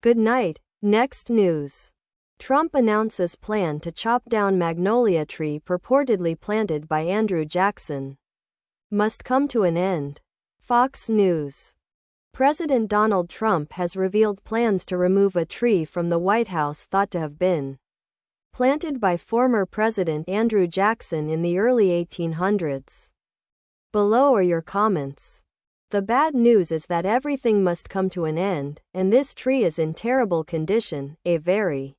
Good night. Next news. Trump announces plan to chop down magnolia tree purportedly planted by Andrew Jackson. Must come to an end. Fox News. President Donald Trump has revealed plans to remove a tree from the White House thought to have been planted by former President Andrew Jackson in the early 1800s. Below are your comments. The bad news is that everything must come to an end, and this tree is in terrible condition, a very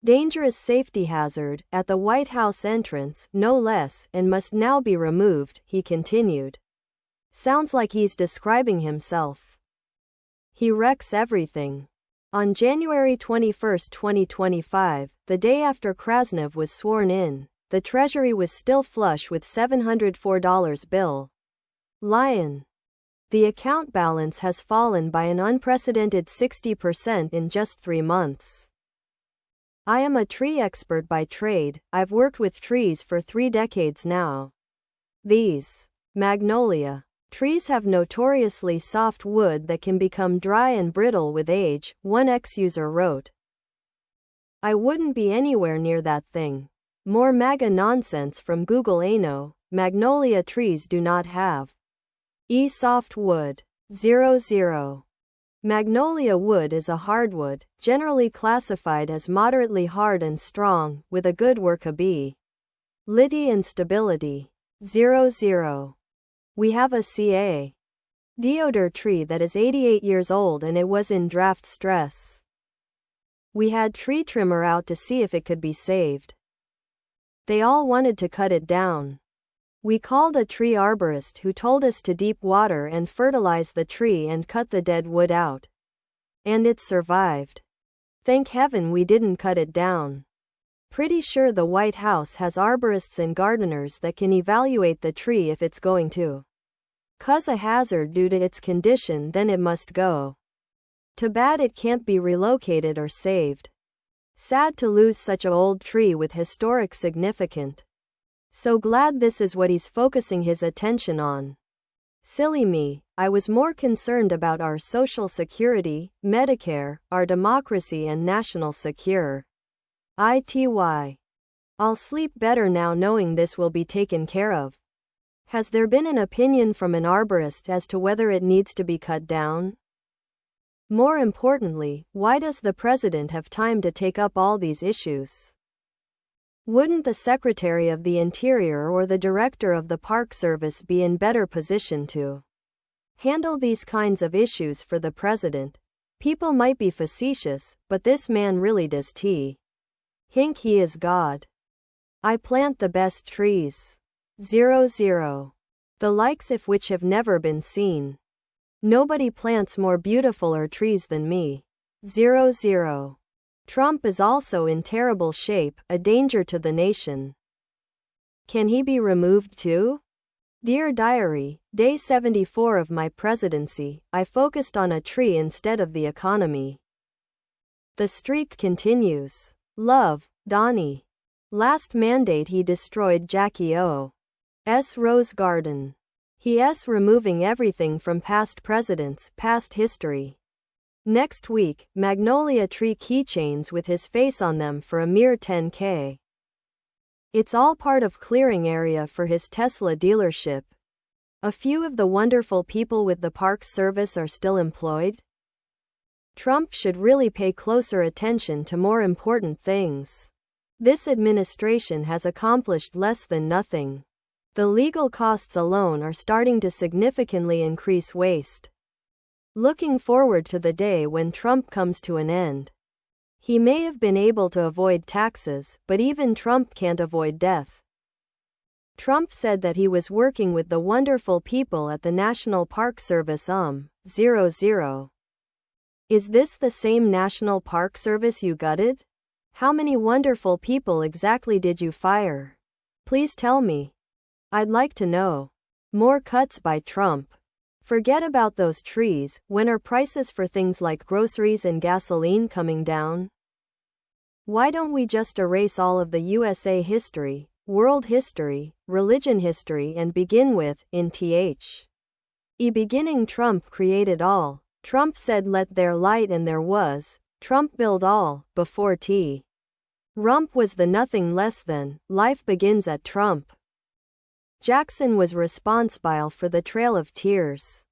dangerous safety hazard, at the White House entrance, no less, and must now be removed, he continued. Sounds like he's describing himself. He wrecks everything. On January 21, 2025, the day after Krasnov was sworn in, the Treasury was still flush with $704 bill. Lion. The account balance has fallen by an unprecedented 60% in just 3 months. I am a tree expert by trade. I've worked with trees for 3 decades now. These magnolia trees have notoriously soft wood that can become dry and brittle with age, one ex-user wrote. I wouldn't be anywhere near that thing. More MAGA nonsense from Google. No, magnolia trees do not have soft wood. 00. Magnolia wood is a hardwood, generally classified as moderately hard and strong, with a good workability and stability. 00. We have a ca. deodar tree that is 88 years old and it was in draft stress. We had tree trimmer out to see if it could be saved. They all wanted to cut it down. We called a tree arborist who told us to deep water and fertilize the tree and cut the dead wood out. And it survived. Thank heaven we didn't cut it down. Pretty sure the White House has arborists and gardeners that can evaluate the tree if it's going to cause a hazard due to its condition, then it must go. Too bad it can't be relocated or saved. Sad to lose such an old tree with historic significance. So glad this is what he's focusing his attention on. Silly me, I was more concerned about our Social Security, Medicare, our democracy and national security. I'll sleep better now knowing this will be taken care of. Has there been an opinion from an arborist as to whether it needs to be cut down? More importantly, why does the president have time to take up all these issues? Wouldn't the Secretary of the Interior or the Director of the Park Service be in better position to handle these kinds of issues for the president? People might be facetious, but this man really does think he is God. I plant the best trees. 00. The likes of which have never been seen. Nobody plants more beautifuler trees than me. 00. Trump is also in terrible shape, a danger to the nation. Can he be removed too? Dear Diary, day 74 of my presidency, I focused on a tree instead of the economy. The streak continues. Love, Donnie. Last mandate he destroyed Jackie O.'s Rose Garden. He's removing everything from past presidents, past history. Next week, magnolia tree keychains with his face on them for a mere $10K. It's all part of clearing area for his Tesla dealership. A few of the wonderful people with the Parks Service are still employed. Trump should really pay closer attention to more important things. This administration has accomplished less than nothing. The legal costs alone are starting to significantly increase waste. Looking forward to the day when Trump comes to an end. He may have been able to avoid taxes, but even Trump can't avoid death. Trump said that he was working with the wonderful people at the National Park Service. 00. Is this the same National Park Service you gutted? How many wonderful people exactly did you fire? Please tell me. I'd like to know. More cuts by Trump. Forget about those trees. When are prices for things like groceries and gasoline coming down? Why don't we just erase all of the USA history, world history, religion history and begin with, in beginning Trump created all. Trump said let there light and there was, Trump build all, before T. Rump was the nothing less than, life begins at Trump. Jackson was responsible for the Trail of Tears.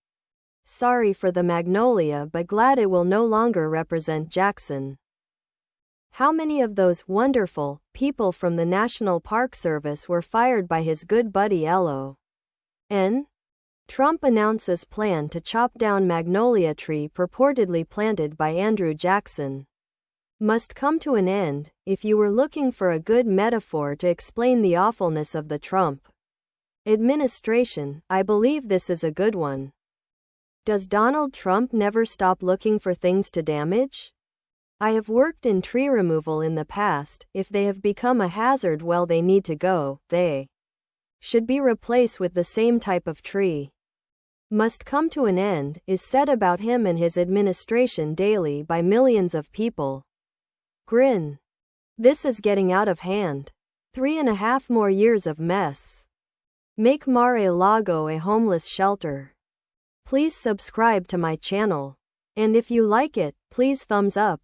Sorry for the magnolia, but glad it will no longer represent Jackson. How many of those wonderful people from the National Park Service were fired by his good buddy L.O.N.? Trump announces plan to chop down magnolia tree purportedly planted by Andrew Jackson. Must come to an end. If you were looking for a good metaphor to explain the awfulness of the Trump administration, I believe this is a good one. Does Donald Trump never stop looking for things to damage? I have worked in tree removal in the past. If they have become a hazard, well, they need to go. They should be replaced with the same type of tree. Must come to an end, is said about him and his administration daily by millions of people. Grin. This is getting out of hand. 3.5 more years of mess. Make Mar-a-Lago a homeless shelter. Please subscribe to my channel. And if you like it, please thumbs up.